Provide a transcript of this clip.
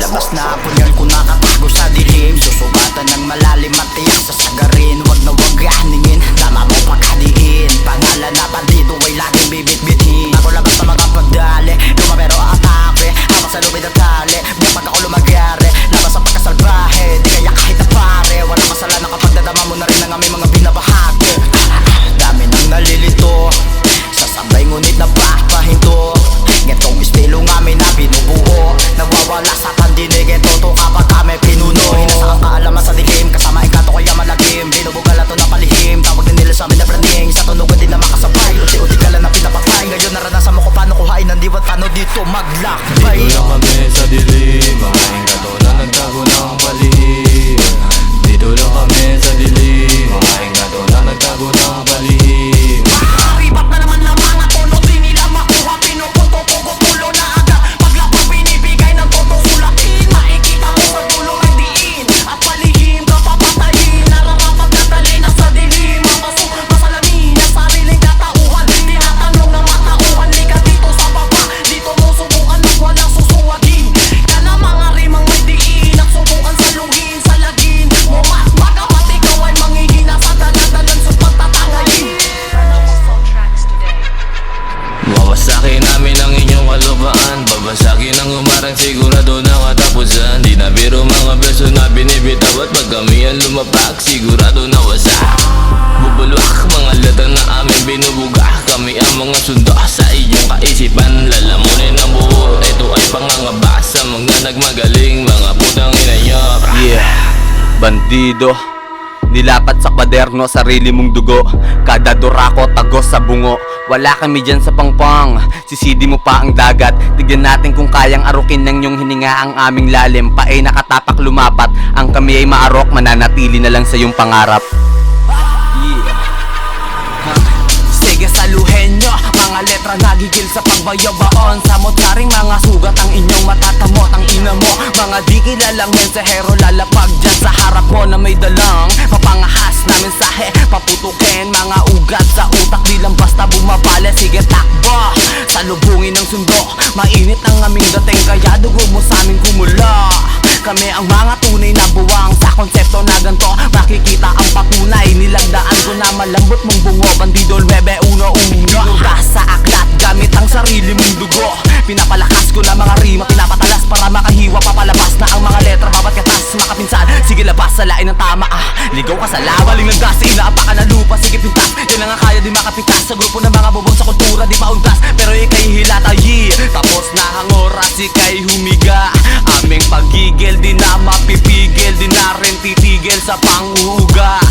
Lalabas na punyan ko nakatago sa dilim. Susugatan ng malalim at tiyak sa sagarin. Wag na wag aningin, tama mo pagkadiin. Pangalan na bandido ay laging bibit-bitin. Ako labas na mga pagdali, luma pero atake. Habang sa lubid at tali, di pag ako lumagyari. Labas sa pagkasalbahe, di kaya kahit na pare. Wala kasalanan kapag dadama mo na rin ang aming mga binabahagi. Dami nang nalilito, sasabay ngunit napapahinto. Gantong estilo nga may na binubuo, nawawala sa pandinig. Ito kapag kami pinuno. Hinasa ang kaalaman sa dilim, kasama engkanto kaya malagim. Binubugal ato na palihim, tawag din nila sa amin na branding. Sa tunugan din na makasabay, uti-uti ka lang na pinapatay. Ngayon naranasan mo kung paano kuhain ng diwat, paano dito maglakbay. Dito lang kami sa dilim, mga engkanto na nagtago ng palihim. Dito lang kami sa dilim, mga engkanto na nagtago ng palihim. Ribat na naman ng mga tono, di nila makuha. Pinupunto, pugutulo na agad. Paglapag binibigay ng totoo sulatin. Makikita mo sa dulo ay diin at palihim ka papatayin. Nararapat na dali na sa dilim. Mapasok, masalamin ang sariling katauhan. Tinatanong ng matauhan, di ka dito sa baba. Dito mo subukan at walang susuwagin. Yan ang mga rimang may diin at subukan saluhin sa lagin mo. Magamat ikaw ay manghihina sa daladalan sa pagtatangayin. Wawasakin namin ang inyong kalupaan, babasagin ang umarang sigurado na katapusan. Di na biro mga beso na binibitaw at pag kami ang lumapak, sigurado na wasak. Bubulwak mga lata na aming binubuga, kami ang mga sundo sa iyong kaisipan. Lalamunin ang buo, ito ay pangangaba sa mga nagmagaling, mga putang ina nyo. Yeah, bandido. Nilapat sa kwaderno, sarili mong dugo. Kada durako, tagos sa bungo. Wala kami dyan sa pangpang, sisidi mo pa ang dagat. Tignan natin kung kayang arukin ng iyong hininga ang aming lalim. Pae nakatapak lumapat, ang kami ay maarok. Mananatili na lang sa iyong pangarap. Sige saluhin nyo, mga letra nagigil sa pagbayabaon. Sa motsaring mga sugat ang inyong matatamot. Ang ina mo, mga di kilalang mensahero lalapag dyan sa harap mo na may dalang papangahas na mensahe. Paputukin mga ugat sa utak, di lang basta bumabala. Sige takbo, salubungin ng sundo. Mainit ang aming dating, kaya dugo mo sa aming kumula. Kami ang mga tunay na buwang sa konsepto na ganto. Makikita ang patunay, nilagdaan ko na malambot mong bungo. Bandido 911, binugas sa aklat gamit ang sarili mong dugo. Pinapalakas ko na mga rima, pinapatalas para makahiwa. Papalabas na ang mga letra, babat katas makapinsan. Sige labas sa lain ng tama, ligaw ka sa lawaling ng gas. Inaapakan ng lupa, sige pintas. Yan ang kaya di makapitas sa grupo ng mga bubong sa kultura, di pauntas. Pero ikay hilatayi, tapos na ang oras, ikay humiga. Aming pagigil, di na mapipigil, di na rin titigil sa panguuga.